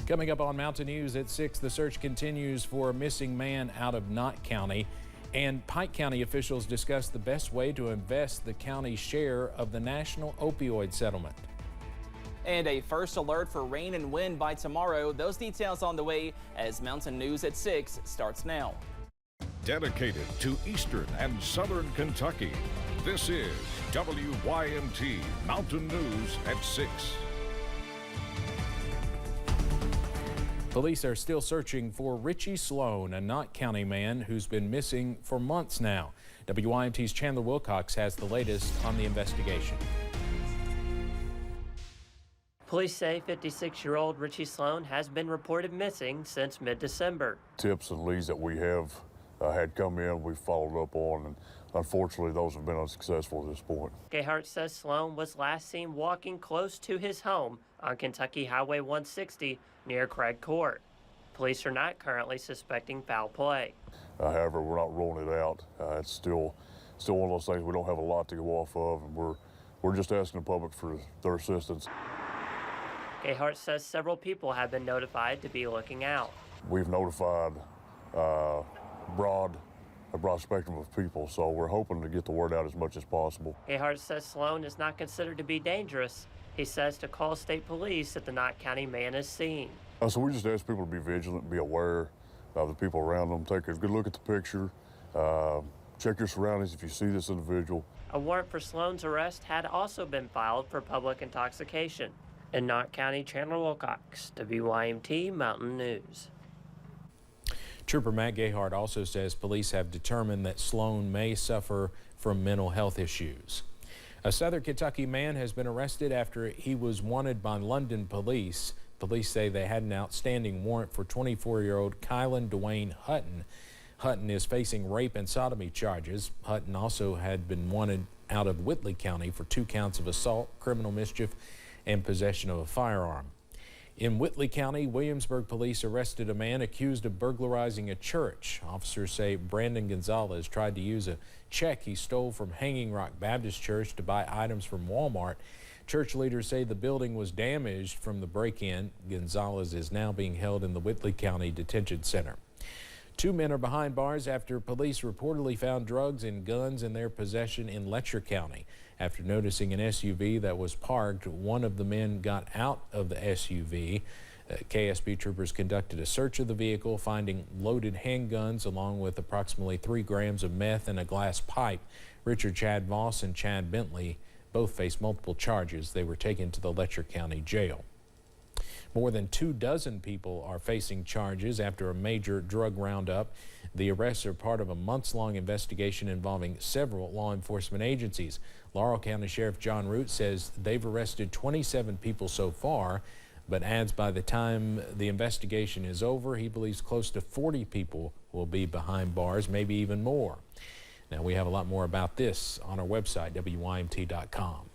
Coming up on Mountain News at 6, the search continues for a missing man out of Knott County. And Pike County officials discuss the best way to invest the county's share of the national opioid settlement. And a first alert for rain and wind by tomorrow. Those details on the way as Mountain News at 6 starts now. Dedicated to Eastern and Southern Kentucky, this is WYMT Mountain News at 6. Police are still searching for Richie Sloan, a Knott County man who's been missing for months now. WYMT's Chandler Wilcox has the latest on the investigation. Police say 56-year-old Richie Sloan has been reported missing since mid-December. Tips and leads that we have had come in, we've followed up on, and unfortunately those have been unsuccessful at this point. Gayhart says Sloan was last seen walking close to his home on Kentucky Highway 160 near Craig Court. Police are not currently suspecting foul play. However, we're not ruling it out. It's still one of those things we don't have a lot to go off of, and we're just asking the public for their assistance. Gayhart says several people have been notified to be looking out. We've notified a broad spectrum of people, so we're hoping to get the word out as much as possible. Gayhart says Sloan is not considered to be dangerous. He says to call state police if the Knott County man is seen. So we just ask people to be vigilant, be aware of the people around them, take a good look at the picture, check your surroundings if you see this individual. A warrant for Sloan's arrest had also been filed for public intoxication. In Knott County, Chandler Wilcox, WYMT Mountain News. Trooper Matt Gayhart also says police have determined that Sloan may suffer from mental health issues. A Southern Kentucky man has been arrested after he was wanted by London police. Police say they had an outstanding warrant for 24-year-old Kylan Dwayne Hutton. Hutton is facing rape and sodomy charges. Hutton also had been wanted out of Whitley County for 2 counts of assault, criminal mischief, and possession of a firearm. In Whitley County, Williamsburg police arrested a man accused of burglarizing a church. Officers say Brandon Gonzalez tried to use a check he stole from Hanging Rock Baptist Church to buy items from Walmart. Church leaders say the building was damaged from the break-in. Gonzalez is now being held in the Whitley County Detention Center. 2 men are behind bars after police reportedly found drugs and guns in their possession in Letcher County. After noticing an SUV that was parked, one of the men got out of the SUV. KSP troopers conducted a search of the vehicle, finding loaded handguns along with approximately 3 grams of meth and a glass pipe. Richard Chad Voss and Chad Bentley both face multiple charges. They were taken to the Letcher County Jail. More than 24 people are facing charges after a major drug roundup. The arrests are part of a months-long investigation involving several law enforcement agencies. Laurel County Sheriff John Root says they've arrested 27 people so far, but adds by the time the investigation is over, he believes close to 40 people will be behind bars, maybe even more. Now, we have a lot more about this on our website, WYMT.com.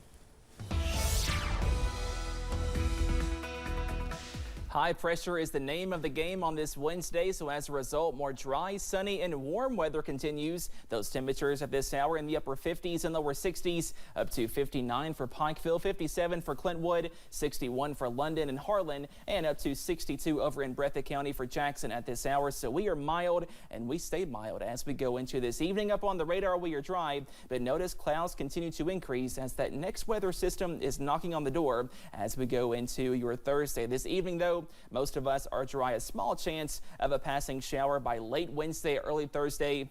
High pressure is the name of the game on this Wednesday, so as a result, more dry, sunny, and warm weather continues. Those temperatures at this hour in the upper 50s and lower 60s, up to 59 for Pikeville, 57 for Clintwood, 61 for London and Harlan, and up to 62 over in Breathitt County for Jackson at this hour. So we are mild, and we stay mild as we go into this evening. Up on the radar, we are dry, but notice clouds continue to increase as that next weather system is knocking on the door as we go into your Thursday. This evening, though, most of us are dry. A small chance of a passing shower by late Wednesday, early Thursday,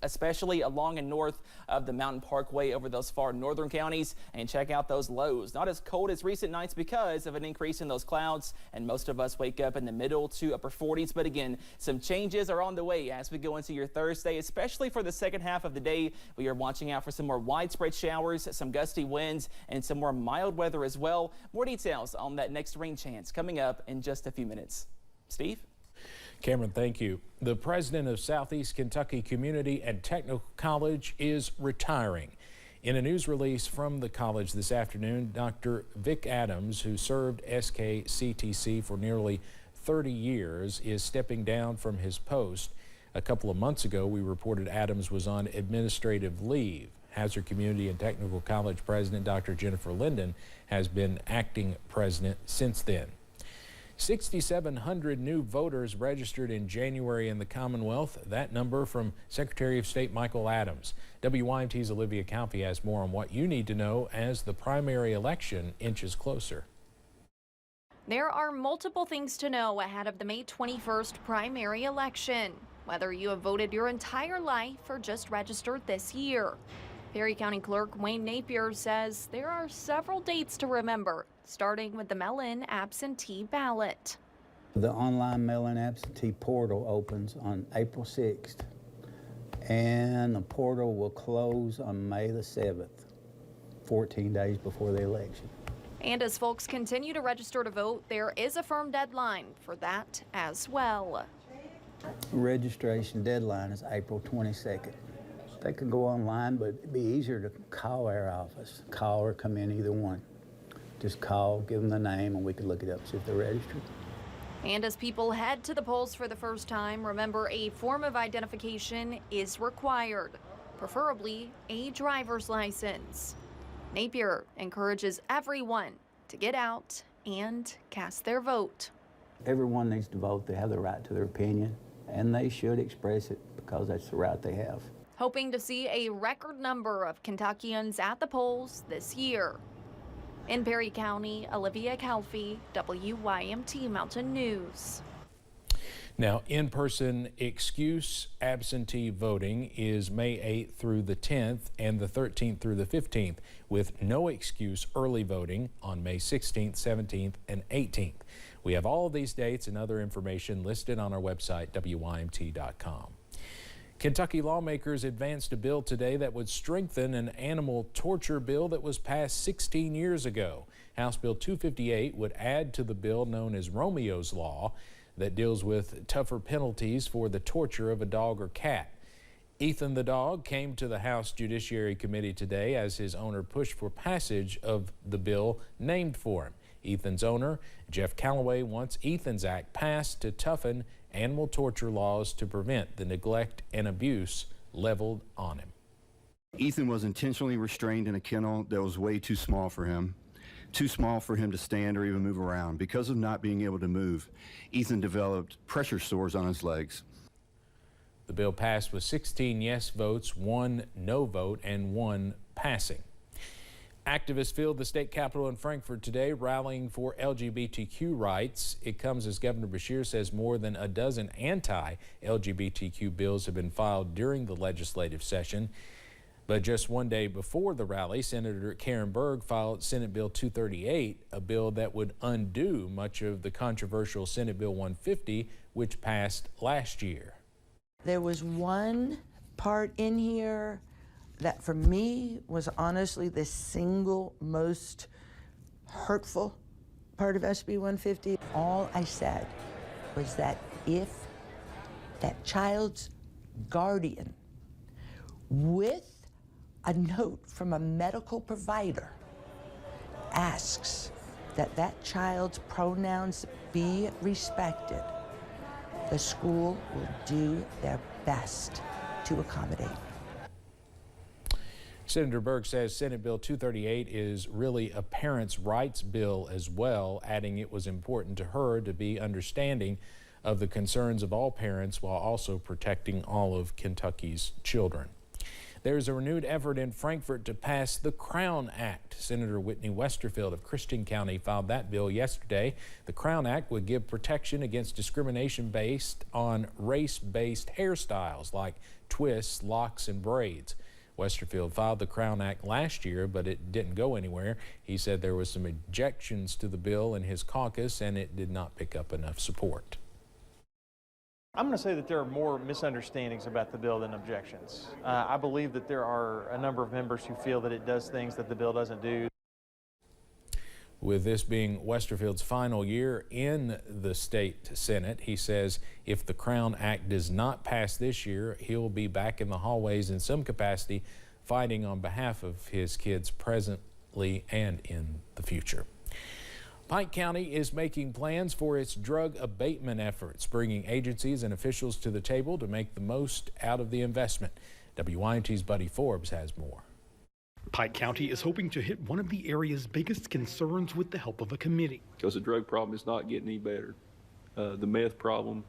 especially along and north of the Mountain Parkway over those far northern counties. And check out those lows. Not as cold as recent nights because of an increase in those clouds, and most of us wake up in the middle to upper 40s. But again, some changes are on the way as we go into your Thursday, especially for the second half of the day. We are watching out for some more widespread showers, some gusty winds, and some more mild weather as well. More details on that next rain chance coming up in just a few minutes. Steve? Cameron, thank you. The president of Southeast Kentucky Community and Technical College is retiring. In a news release from the college this afternoon, Dr. Vic Adams, who served SKCTC for nearly 30 years, is stepping down from his post. A couple of months ago, we reported Adams was on administrative leave. Hazard Community and Technical College President Dr. Jennifer Linden has been acting president since then. 6,700 new voters registered in January in the Commonwealth. That number from Secretary of State Michael Adams. WYMT's Olivia Calfee has more on what you need to know as the primary election inches closer. There are multiple things to know ahead of the May 21st primary election, whether you have voted your entire life or just registered this year. Perry County Clerk Wayne Napier says there are several dates to remember, starting with the mail-in absentee ballot. The online mail-in absentee portal opens on April 6th, and the portal will close on May the 7th, 14 days before the election. And as folks continue to register to vote, there is a firm deadline for that as well. Registration deadline is April 22nd. They can go online, but it'd be easier to call our office. Call or come in, either one. Just call, give them the name, and we can look it up, see if they're registered. And as people head to the polls for the first time, remember a form of identification is required, preferably a driver's license. Napier encourages everyone to get out and cast their vote. Everyone needs to vote. They have the right to their opinion, and they should express it because that's the right they have. Hoping to see a record number of Kentuckians at the polls this year. In Perry County, Olivia Calfee, WYMT Mountain News. Now, in-person excuse absentee voting is May 8th through the 10th and the 13th through the 15th, with no excuse early voting on May 16th, 17th, and 18th. We have all of these dates and other information listed on our website, WYMT.com. Kentucky lawmakers advanced a bill today that would strengthen an animal torture bill that was passed 16 years ago. House Bill 258 would add to the bill known as Romeo's Law that deals with tougher penalties for the torture of a dog or cat. Ethan the dog came to the House Judiciary Committee today as his owner pushed for passage of the bill named for him. Ethan's owner, Jeff Calloway, wants Ethan's Act passed to toughen animal torture laws to prevent the neglect and abuse leveled on him. Ethan was intentionally restrained in a kennel that was way too small for him. Too small for him to stand or even move around. Because of not being able to move, Ethan developed pressure sores on his legs. The bill passed with 16 yes votes, 1 no vote, and 1 passing. Activists filled the state capitol in Frankfort today, rallying for LGBTQ rights. It comes as Governor Beshear says more than a dozen anti-LGBTQ bills have been filed during the legislative session. But just one day before the rally, Senator Karen Berg filed Senate Bill 238, a bill that would undo much of the controversial Senate Bill 150, which passed last year. There was one part in here that for me was honestly the single most hurtful part of SB 150. All I said was that if that child's guardian with a note from a medical provider asks that that child's pronouns be respected, the school will do their best to accommodate. Senator Berg says Senate Bill 238 is really a parents' rights bill as well, adding it was important to her to be understanding of the concerns of all parents while also protecting all of Kentucky's children. There's a renewed effort in Frankfort to pass the Crown Act. Senator Whitney Westerfield of Christian County filed that bill yesterday. The Crown Act would give protection against discrimination based on race-based hairstyles like twists, locks, and braids. Westerfield filed the Crown Act last year, but it didn't go anywhere. He said there was some objections to the bill in his caucus, and it did not pick up enough support. I'm going to say that there are more misunderstandings about the bill than objections. I believe that there are a number of members who feel that it does things that the bill doesn't do. With this being Westerfield's final year in the state Senate, he says if the Crown Act does not pass this year, he'll be back in the hallways in some capacity fighting on behalf of his kids presently and in the future. Pike County is making plans for its drug abatement efforts, bringing agencies and officials to the table to make the most out of the investment. WYMT's Buddy Forbes has more. Pike County is hoping to hit one of the area's biggest concerns with the help of a committee. Because the drug problem is not getting any better. The meth problem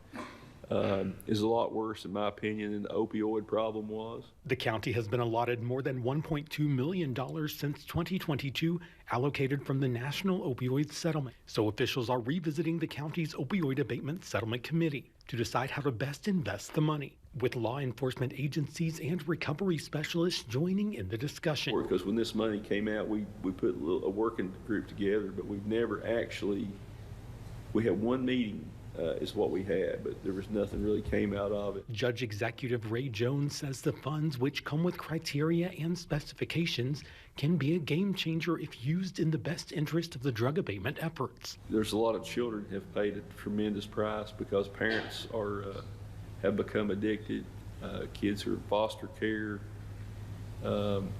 is a lot worse, in my opinion, than the opioid problem was. The county has been allotted more than $1.2 million since 2022, allocated from the National Opioid Settlement. So officials are revisiting the county's Opioid Abatement Settlement Committee to decide how to best invest the money, with law enforcement agencies and recovery specialists joining in the discussion. Because when this money came out, we put a working group together, but we've never actually, we had one meeting is what we had, but there was nothing really came out of it. Judge Executive Ray Jones says the funds, which come with criteria and specifications, can be a game changer if used in the best interest of the drug abatement efforts. There's a lot of children who have paid a tremendous price because parents have become addicted. Kids who are in foster care,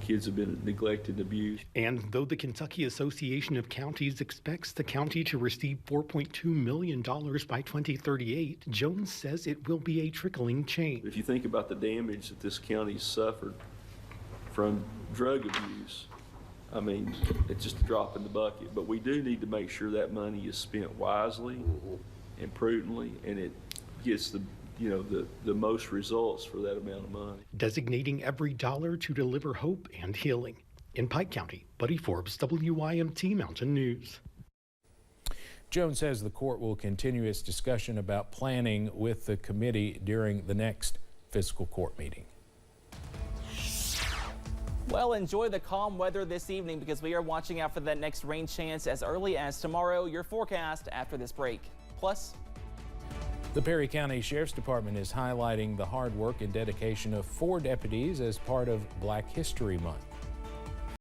kids have been neglected and abused. And though the Kentucky Association of Counties expects the county to receive $4.2 million by 2038, Jones says it will be a trickling change. If you think about the damage that this county suffered from drug abuse, I mean, it's just a drop in the bucket. But we do need to make sure that money is spent wisely and prudently, and it gets the most results for that amount of money. Designating every dollar to deliver hope and healing. In Pike County, Buddy Forbes, WYMT Mountain News. Jones says the court will continue its discussion about planning with the committee during the next fiscal court meeting. Well, enjoy the calm weather this evening because we are watching out for that next rain chance as early as tomorrow. Your forecast after this break. Plus, the Perry County Sheriff's Department is highlighting the hard work and dedication of 4 deputies as part of Black History Month.